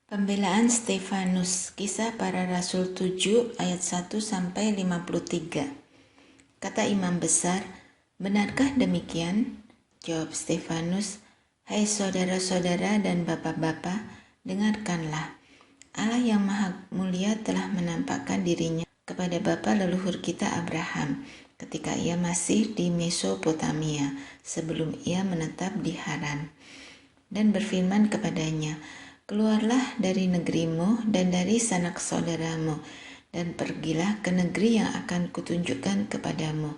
Pembelaan Stefanus, Kisah Para Rasul 7 ayat 1-53. Kata imam besar, "Benarkah demikian?" Jawab Stefanus, "Hai saudara-saudara dan bapak-bapak, dengarkanlah. Allah yang Maha Mulia telah menampakkan dirinya kepada bapa leluhur kita Abraham ketika ia masih di Mesopotamia sebelum ia menetap di Haran, dan berfirman kepadanya, 'Keluarlah dari negerimu dan dari sanak saudaramu, dan pergilah ke negeri yang akan kutunjukkan kepadamu.'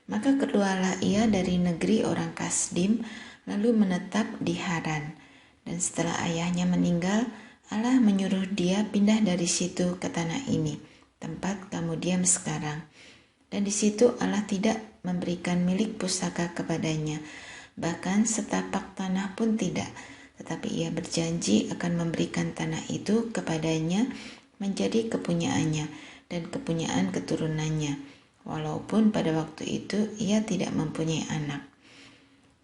Maka keluarlah ia dari negeri orang Kasdim, lalu menetap di Haran. Dan setelah ayahnya meninggal, Allah menyuruh dia pindah dari situ ke tanah ini, tempat kamu diam sekarang. Dan di situ Allah tidak memberikan milik pusaka kepadanya, bahkan setapak tanah pun tidak. Tetapi ia berjanji akan memberikan tanah itu kepadanya menjadi kepunyaannya dan kepunyaan keturunannya, walaupun pada waktu itu ia tidak mempunyai anak.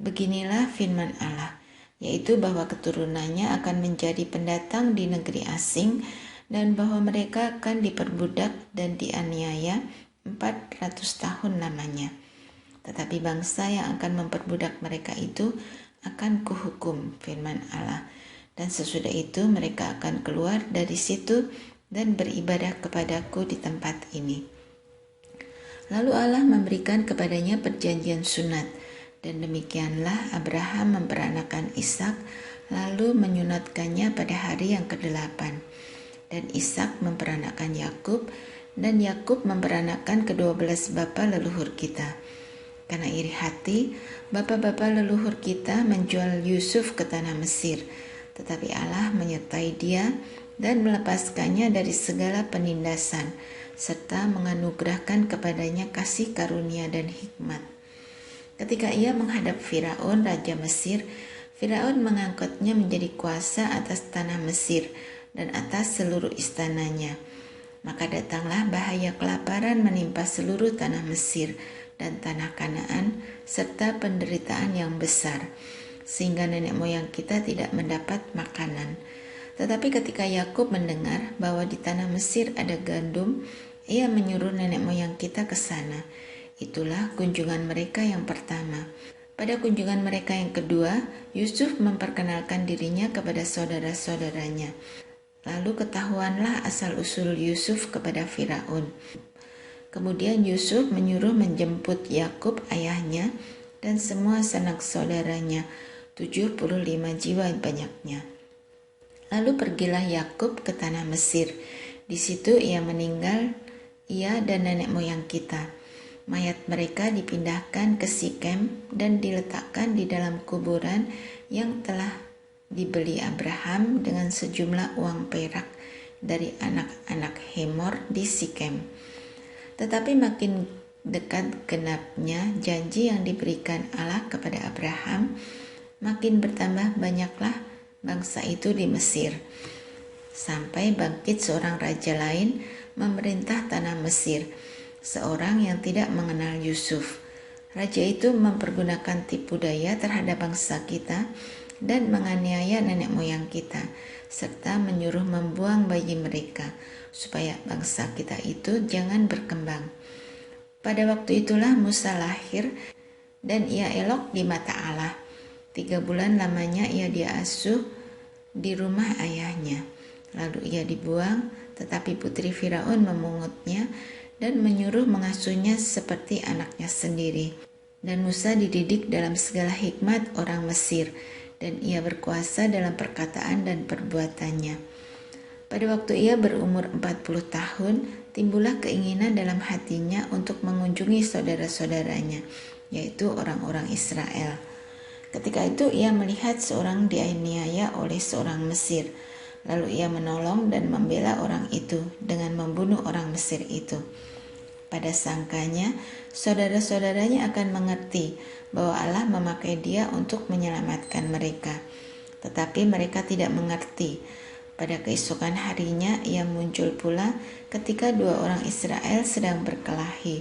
Beginilah firman Allah, yaitu bahwa keturunannya akan menjadi pendatang di negeri asing, dan bahwa mereka akan diperbudak dan dianiaya 400 tahun lamanya. Tetapi bangsa yang akan memperbudak mereka itu akan kuhukum, firman Allah, dan sesudah itu mereka akan keluar dari situ dan beribadah kepadaku di tempat ini. Lalu Allah memberikan kepadanya perjanjian sunat, dan demikianlah Abraham memperanakan Ishak, lalu menyunatkannya pada hari yang ke-8. Dan Ishak memperanakan Yakub, dan Yakub memperanakan ke-12 bapa leluhur kita. Karena iri hati, bapa-bapa leluhur kita menjual Yusuf ke tanah Mesir, tetapi Allah menyertai dia dan melepaskannya dari segala penindasan, serta menganugerahkan kepadanya kasih karunia dan hikmat. Ketika ia menghadap Firaun, raja Mesir, Firaun mengangkatnya menjadi kuasa atas tanah Mesir dan atas seluruh istananya. Maka datanglah bahaya kelaparan menimpa seluruh tanah Mesir dan tanah Kanaan, serta penderitaan yang besar, sehingga nenek moyang kita tidak mendapat makanan. Tetapi ketika Yakub mendengar bahwa di tanah Mesir ada gandum, ia menyuruh nenek moyang kita ke sana. Itulah kunjungan mereka yang pertama. Pada kunjungan mereka yang kedua, Yusuf memperkenalkan dirinya kepada saudara-saudaranya. Lalu ketahuanlah asal-usul Yusuf kepada Firaun. Kemudian Yusuf menyuruh menjemput Yakub ayahnya dan semua sanak saudaranya, 75 jiwa banyaknya. Lalu pergilah Yakub ke tanah Mesir. Di situ ia meninggal, ia dan nenek moyang kita. Mayat mereka dipindahkan ke Sikem dan diletakkan di dalam kuburan yang telah dibeli Abraham dengan sejumlah uang perak dari anak-anak Hemor di Sikem. Tetapi makin dekat genapnya janji yang diberikan Allah kepada Abraham, makin bertambah banyaklah bangsa itu di Mesir. Sampai bangkit seorang raja lain memerintah tanah Mesir, seorang yang tidak mengenal Yusuf. Raja itu mempergunakan tipu daya terhadap bangsa kita dan menganiaya nenek moyang kita, serta menyuruh membuang bayi mereka, supaya bangsa kita itu jangan berkembang. Pada waktu itulah Musa lahir, dan ia elok di mata Allah. 3 bulan lamanya ia diasuh di rumah ayahnya. Lalu ia dibuang, tetapi putri Firaun memungutnya dan menyuruh mengasuhnya seperti anaknya sendiri. Dan Musa dididik dalam segala hikmat orang Mesir, dan ia berkuasa dalam perkataan dan perbuatannya. Pada waktu ia berumur 40 tahun, timbullah keinginan dalam hatinya untuk mengunjungi saudara-saudaranya, yaitu orang-orang Israel. Ketika itu ia melihat seorang dianiaya oleh seorang Mesir, lalu ia menolong dan membela orang itu dengan membunuh orang Mesir itu. Pada sangkanya, saudara-saudaranya akan mengerti bahwa Allah memakai dia untuk menyelamatkan mereka. Tetapi mereka tidak mengerti. Pada keesokan harinya ia muncul pula ketika 2 orang Israel sedang berkelahi.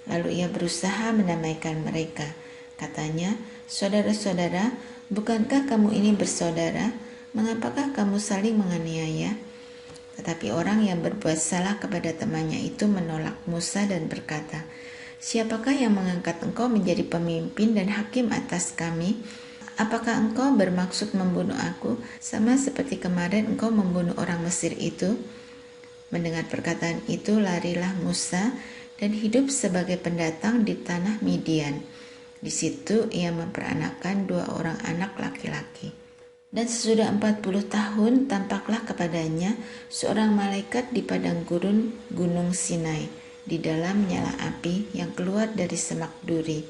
Lalu ia berusaha mendamaikan mereka. Katanya, "Saudara-saudara, bukankah kamu ini bersaudara? Mengapakah kamu saling menganiaya?" Tetapi orang yang berbuat salah kepada temannya itu menolak Musa dan berkata, "Siapakah yang mengangkat engkau menjadi pemimpin dan hakim atas kami? Apakah engkau bermaksud membunuh aku, sama seperti kemarin engkau membunuh orang Mesir itu?" Mendengar perkataan itu, larilah Musa dan hidup sebagai pendatang di tanah Midian. Di situ ia memperanakkan 2 orang anak laki-laki. Dan sesudah 40 tahun tampaklah kepadanya seorang malaikat di padang gurun Gunung Sinai, di dalam nyala api yang keluar dari semak duri.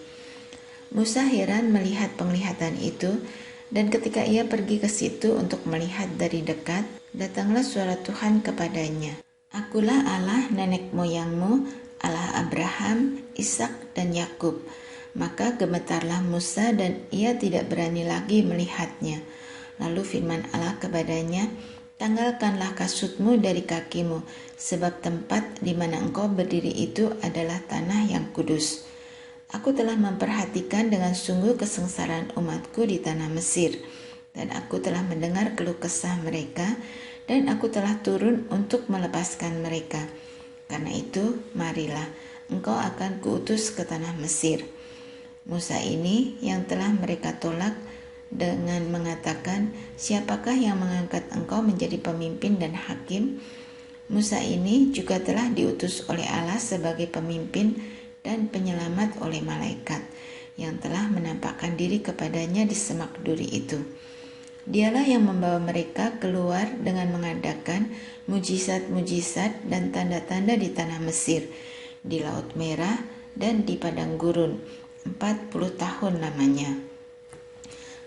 Musa heran melihat penglihatan itu, dan ketika ia pergi ke situ untuk melihat dari dekat, datanglah suara Tuhan kepadanya. "Akulah Allah nenek moyangmu, Allah Abraham, Ishak, dan Yakub." Maka gemetarlah Musa dan ia tidak berani lagi melihatnya. Lalu firman Allah kepadanya, "Tanggalkanlah kasutmu dari kakimu, sebab tempat di mana engkau berdiri itu adalah tanah yang kudus. Aku telah memperhatikan dengan sungguh kesengsaraan umatku di tanah Mesir, dan aku telah mendengar keluh kesah mereka, dan aku telah turun untuk melepaskan mereka. Karena itu, marilah, engkau akan kuutus ke tanah Mesir." Musa ini yang telah mereka tolak dengan mengatakan, "Siapakah yang mengangkat engkau menjadi pemimpin dan hakim?" Musa ini juga telah diutus oleh Allah sebagai pemimpin dan penyelamat oleh malaikat yang telah menampakkan diri kepadanya di semak duri itu. Dialah yang membawa mereka keluar dengan mengadakan mujizat-mujizat dan tanda-tanda di tanah Mesir, di Laut Merah, dan di padang gurun. 40 tahun lamanya.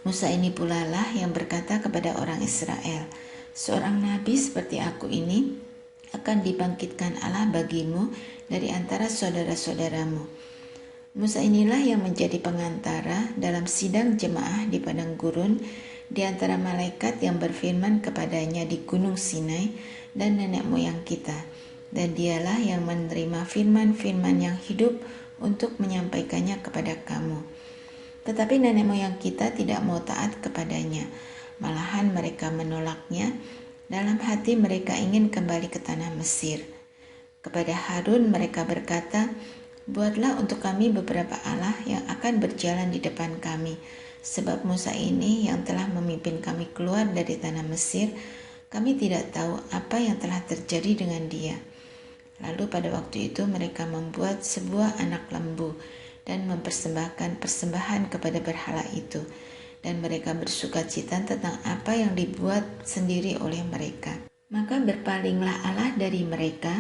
Musa ini pula lah yang berkata kepada orang Israel, "Seorang nabi seperti aku ini akan dibangkitkan Allah bagimu dari antara saudara-saudaramu." Musa inilah yang menjadi pengantara dalam sidang jemaah di padang gurun di antara malaikat yang berfirman kepadanya di Gunung Sinai dan nenek moyang kita. Dan dialah yang menerima firman-firman yang hidup untuk menyampaikannya kepada kamu. Tetapi nenek moyang kita tidak mau taat kepadanya. Malahan mereka menolaknya. Dalam hati mereka ingin kembali ke tanah Mesir. Kepada Harun mereka berkata, "Buatlah untuk kami beberapa Allah yang akan berjalan di depan kami. Sebab Musa ini yang telah memimpin kami keluar dari tanah Mesir, kami tidak tahu apa yang telah terjadi dengan dia." Lalu pada waktu itu mereka membuat sebuah anak lembu dan mempersembahkan persembahan kepada berhala itu. Dan mereka bersukacita tentang apa yang dibuat sendiri oleh mereka. Maka berpalinglah Allah dari mereka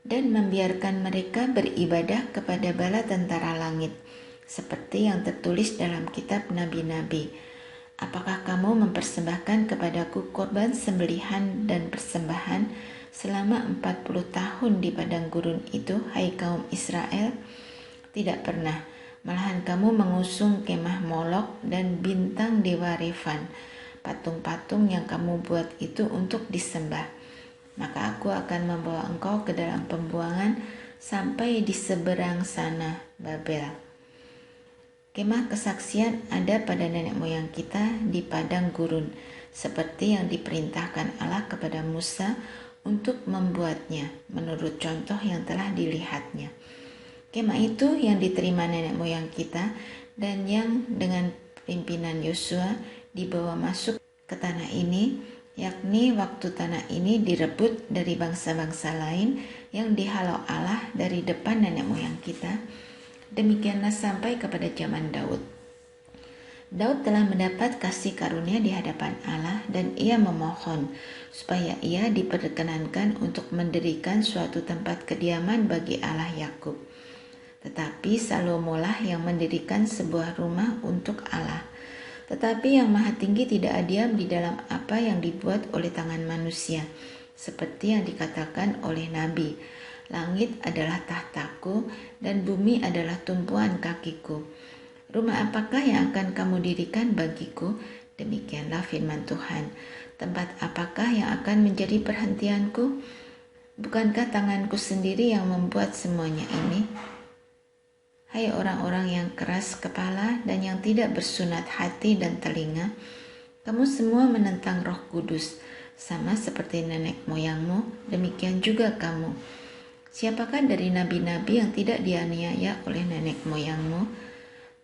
dan membiarkan mereka beribadah kepada bala tentara langit, seperti yang tertulis dalam kitab nabi-nabi. "Apakah kamu mempersembahkan kepadaku korban sembelihan dan persembahan selama 40 tahun di padang gurun itu, hai kaum Israel? Tidak pernah. Malahan kamu mengusung kemah Molok dan bintang dewa Refan, patung-patung yang kamu buat itu untuk disembah. Maka aku akan membawa engkau ke dalam pembuangan sampai di seberang sana, Babel." Kemah kesaksian ada pada nenek moyang kita di padang gurun, seperti yang diperintahkan Allah kepada Musa untuk membuatnya, menurut contoh yang telah dilihatnya. Kemah itu yang diterima nenek moyang kita dan yang dengan pimpinan Yosua dibawa masuk ke tanah ini, yakni waktu tanah ini direbut dari bangsa-bangsa lain yang dihalau Allah dari depan nenek moyang kita. Demikianlah sampai kepada zaman Daud. Daud telah mendapat kasih karunia di hadapan Allah dan ia memohon supaya ia diperkenankan untuk mendirikan suatu tempat kediaman bagi Allah Yakub. Tetapi Salomolah yang mendirikan sebuah rumah untuk Allah. Tetapi yang Maha Tinggi tidak diam di dalam apa yang dibuat oleh tangan manusia, seperti yang dikatakan oleh Nabi, "Langit adalah tahtaku dan bumi adalah tumpuan kakiku. Rumah apakah yang akan kamu dirikan bagiku?" Demikianlah firman Tuhan. "Tempat apakah yang akan menjadi perhentianku? Bukankah tanganku sendiri yang membuat semuanya ini? Hai orang-orang yang keras kepala dan yang tidak bersunat hati dan telinga, Kamu semua menentang Roh Kudus, sama seperti nenek moyangmu, demikian juga kamu. Siapakah dari nabi-nabi yang tidak dianiaya oleh nenek moyangmu?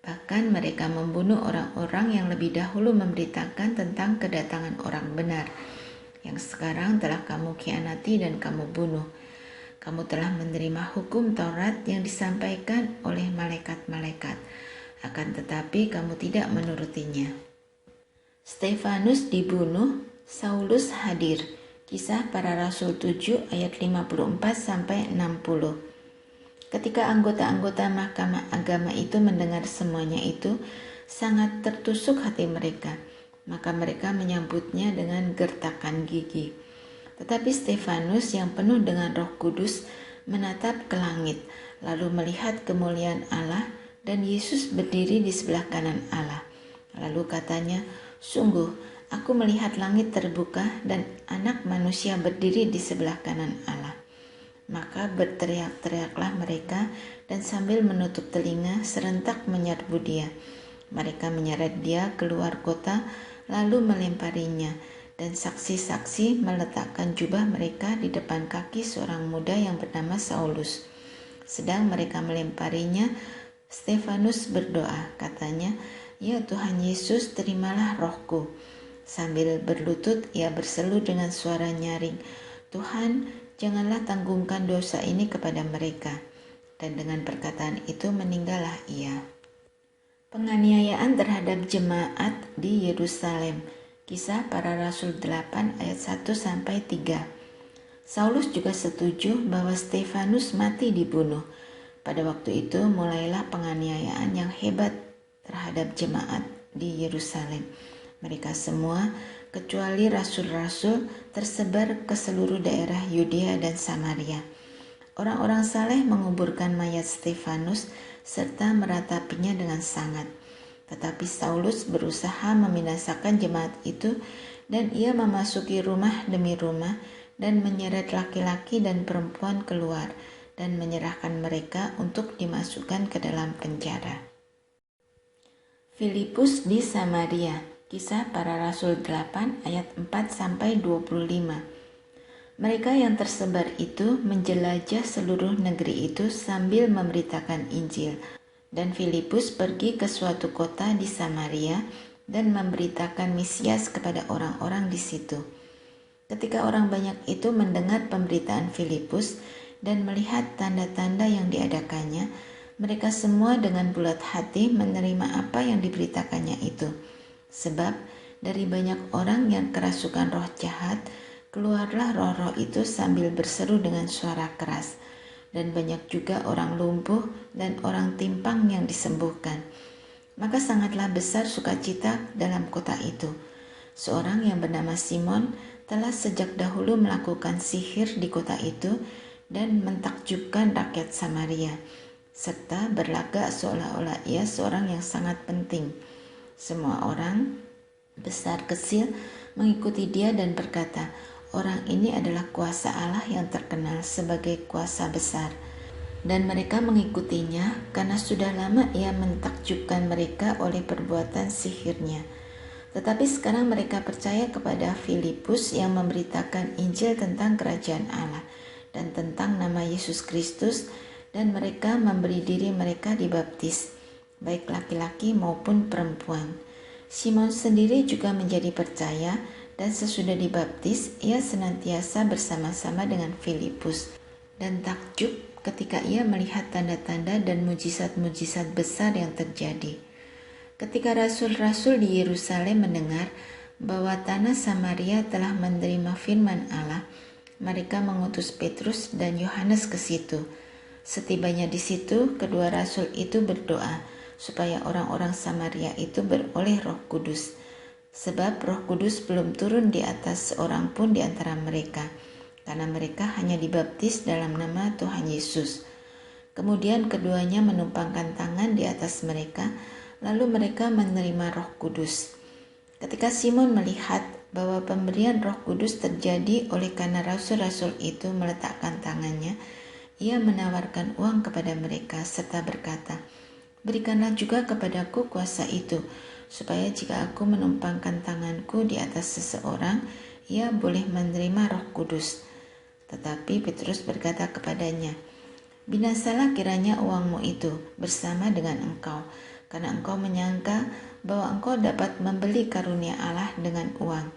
Bahkan mereka membunuh orang-orang yang lebih dahulu memberitakan tentang kedatangan orang benar, yang sekarang telah kamu khianati dan kamu bunuh. Kamu telah menerima hukum Taurat yang disampaikan oleh malaikat-malaikat, akan tetapi kamu tidak menurutinya. Stefanus dibunuh, Saulus hadir. Kisah Para Rasul 7 ayat 54-60. Ketika anggota-anggota Mahkamah Agama itu mendengar semuanya itu, sangat tertusuk hati mereka. Maka mereka menyambutnya dengan gertakan gigi. Tetapi Stefanus yang penuh dengan Roh Kudus menatap ke langit, lalu melihat kemuliaan Allah dan Yesus berdiri di sebelah kanan Allah. Lalu katanya, "Sungguh, aku melihat langit terbuka dan Anak Manusia berdiri di sebelah kanan Allah." Maka berteriak-teriaklah mereka dan sambil menutup telinga serentak menyerbu dia. Mereka menyeret dia keluar kota lalu melemparinya, dan saksi-saksi meletakkan jubah mereka di depan kaki seorang muda yang bernama Saulus. Sedang mereka melemparinya, Stefanus berdoa, katanya, "Ya Tuhan Yesus, terimalah rohku." Sambil berlutut ia berseru dengan suara nyaring, "Tuhan, janganlah tanggungkan dosa ini kepada mereka." Dan dengan perkataan itu meninggallah ia. Penganiayaan terhadap jemaat di Yerusalem. Kisah Para Rasul 8 ayat 1-3. Saulus juga setuju bahwa Stefanus mati dibunuh. Pada waktu itu mulailah penganiayaan yang hebat terhadap jemaat di Yerusalem. Mereka semua, kecuali rasul-rasul, tersebar ke seluruh daerah Yudea dan Samaria. Orang-orang saleh menguburkan mayat Stefanus serta meratapinya dengan sangat. Tetapi Saulus berusaha membinasakan jemaat itu, dan ia memasuki rumah demi rumah dan menyeret laki-laki dan perempuan keluar dan menyerahkan mereka untuk dimasukkan ke dalam penjara. Filipus di Samaria. Kisah Para Rasul 8 ayat 4-25. Mereka yang tersebar itu menjelajah seluruh negeri itu sambil memberitakan Injil. Dan Filipus pergi ke suatu kota di Samaria dan memberitakan Mesias kepada orang-orang di situ. Ketika orang banyak itu mendengar pemberitaan Filipus dan melihat tanda-tanda yang diadakannya, mereka semua dengan bulat hati menerima apa yang diberitakannya itu. Sebab dari banyak orang yang kerasukan roh jahat, keluarlah roh-roh itu sambil berseru dengan suara keras, dan banyak juga orang lumpuh dan orang timpang yang disembuhkan. Maka sangatlah besar sukacita dalam kota itu. Seorang yang bernama Simon telah sejak dahulu melakukan sihir di kota itu dan mentakjubkan rakyat Samaria, serta berlagak seolah-olah ia seorang yang sangat penting. Semua orang, besar kecil, mengikuti dia dan berkata, "Orang ini adalah kuasa Allah yang terkenal sebagai kuasa besar." Dan mereka mengikutinya karena sudah lama ia mentakjubkan mereka oleh perbuatan sihirnya. Tetapi sekarang mereka percaya kepada Filipus yang memberitakan Injil tentang kerajaan Allah dan tentang nama Yesus Kristus, dan mereka memberi diri mereka dibaptis, baik laki-laki maupun perempuan. Simon sendiri juga menjadi percaya, dan sesudah dibaptis, ia senantiasa bersama-sama dengan Filipus dan takjub ketika ia melihat tanda-tanda dan mujizat-mujizat besar yang terjadi. Ketika rasul-rasul di Yerusalem mendengar bahwa tanah Samaria telah menerima firman Allah, mereka mengutus Petrus dan Yohanes ke situ. Setibanya di situ, kedua rasul itu berdoa supaya orang-orang Samaria itu beroleh Roh Kudus, sebab Roh Kudus belum turun di atas seorang pun di antara mereka, karena mereka hanya dibaptis dalam nama Tuhan Yesus. Kemudian keduanya menumpangkan tangan di atas mereka, lalu mereka menerima Roh Kudus. Ketika Simon melihat bahwa pemberian Roh Kudus terjadi oleh karena rasul-rasul itu meletakkan tangannya, ia menawarkan uang kepada mereka serta berkata, "Berikanlah juga kepadaku kuasa itu, supaya jika aku menumpangkan tanganku di atas seseorang, ia boleh menerima Roh Kudus. Tetapi Petrus berkata kepadanya, "Binasalah kiranya uangmu itu bersama dengan engkau, karena engkau menyangka bahwa engkau dapat membeli karunia Allah dengan uang.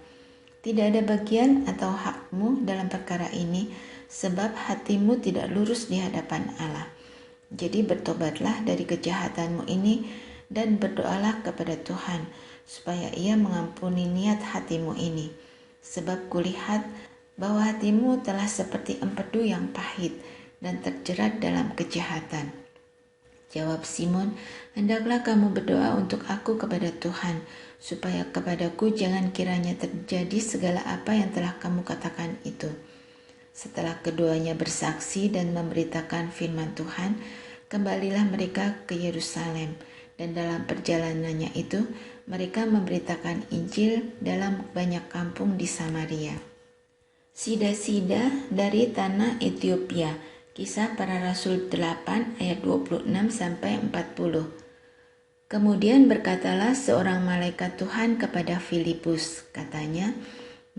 Tidak ada bagian atau hakmu dalam perkara ini, sebab hatimu tidak lurus di hadapan Allah. Jadi bertobatlah dari kejahatanmu ini dan berdoalah kepada Tuhan, supaya Ia mengampuni niat hatimu ini. Sebab kulihat bahwa hatimu telah seperti empedu yang pahit dan terjerat dalam kejahatan." Jawab Simon, "Hendaklah kamu berdoa untuk aku kepada Tuhan, supaya kepadaku jangan kiranya terjadi segala apa yang telah kamu katakan itu." Setelah keduanya bersaksi dan memberitakan firman Tuhan, kembalilah mereka ke Yerusalem, dan dalam perjalanannya itu mereka memberitakan Injil dalam banyak kampung di Samaria. Sida-sida dari tanah Ethiopia. Kisah Para Rasul 8 ayat 26-40. Kemudian berkatalah seorang malaikat Tuhan kepada Filipus, katanya,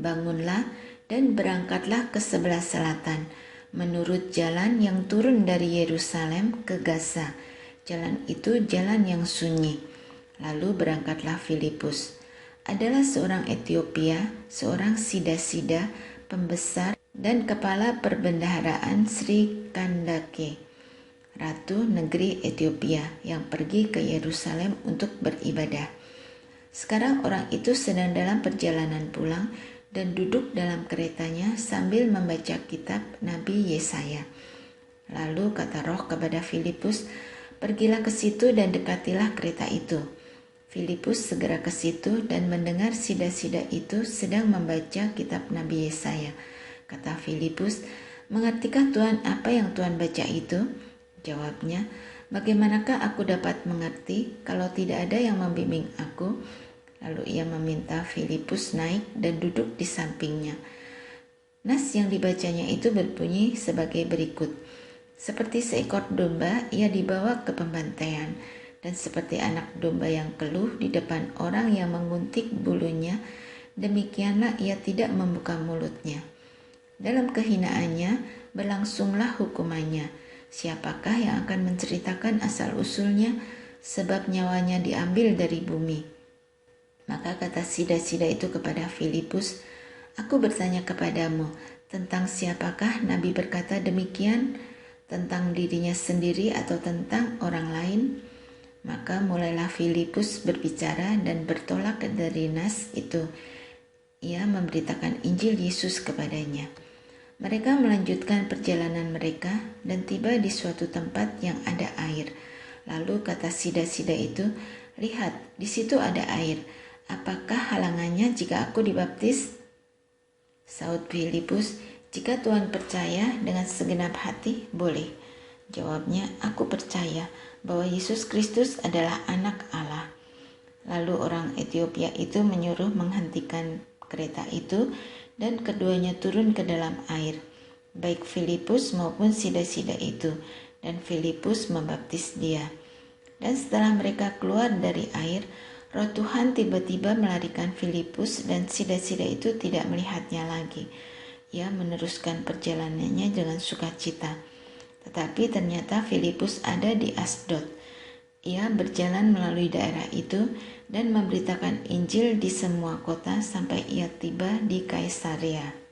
"Bangunlah dan berangkatlah ke sebelah selatan, menurut jalan yang turun dari Yerusalem ke Gaza. Jalan itu jalan yang sunyi." Lalu berangkatlah Filipus. Adalah seorang Ethiopia, seorang sida-sida, pembesar dan kepala perbendaharaan Sri Kandake, ratu negeri Ethiopia, yang pergi ke Yerusalem untuk beribadah. Sekarang orang itu sedang dalam perjalanan pulang dan duduk dalam keretanya sambil membaca kitab Nabi Yesaya. Lalu kata Roh kepada Filipus, "Pergilah ke situ dan dekatilah kereta itu." Filipus segera ke situ dan mendengar sida-sida itu sedang membaca kitab Nabi Yesaya. Kata Filipus, "Mengertikah Tuhan apa yang Tuhan baca itu?" Jawabnya, "Bagaimanakah aku dapat mengerti kalau tidak ada yang membimbing aku?" Lalu ia meminta Filipus naik dan duduk di sampingnya. Nas yang dibacanya itu berbunyi sebagai berikut. "Seperti seekor domba ia dibawa ke pembantaian, dan seperti anak domba yang keluh di depan orang yang menguntik bulunya, demikianlah ia tidak membuka mulutnya. Dalam kehinaannya berlangsunglah hukumannya. Siapakah yang akan menceritakan asal-usulnya, sebab nyawanya diambil dari bumi?" Maka kata sida-sida itu kepada Filipus, "Aku bertanya kepadamu, tentang siapakah Nabi berkata demikian? Tentang dirinya sendiri atau tentang orang lain?" Maka mulailah Filipus berbicara dan bertolak dari nas itu. Ia memberitakan Injil Yesus kepadanya. Mereka melanjutkan perjalanan mereka dan tiba di suatu tempat yang ada air. Lalu kata sida-sida itu, "Lihat, di situ ada air. Apakah halangannya jika aku dibaptis?" Saud Filipus, "Jika Tuhan percaya dengan segenap hati, boleh." Jawabnya, "Aku percaya bahwa Yesus Kristus adalah anak Allah." Lalu orang Ethiopia itu menyuruh menghentikan kereta itu, dan keduanya turun ke dalam air, baik Filipus maupun sida-sida itu, dan Filipus membaptis dia. Dan setelah mereka keluar dari air, Roh Tuhan tiba-tiba melarikan Filipus, dan sida-sida itu tidak melihatnya lagi. Ia meneruskan perjalanannya dengan sukacita. Tetapi ternyata Filipus ada di Asdod. Ia berjalan melalui daerah itu dan memberitakan Injil di semua kota sampai ia tiba di Kaisarea.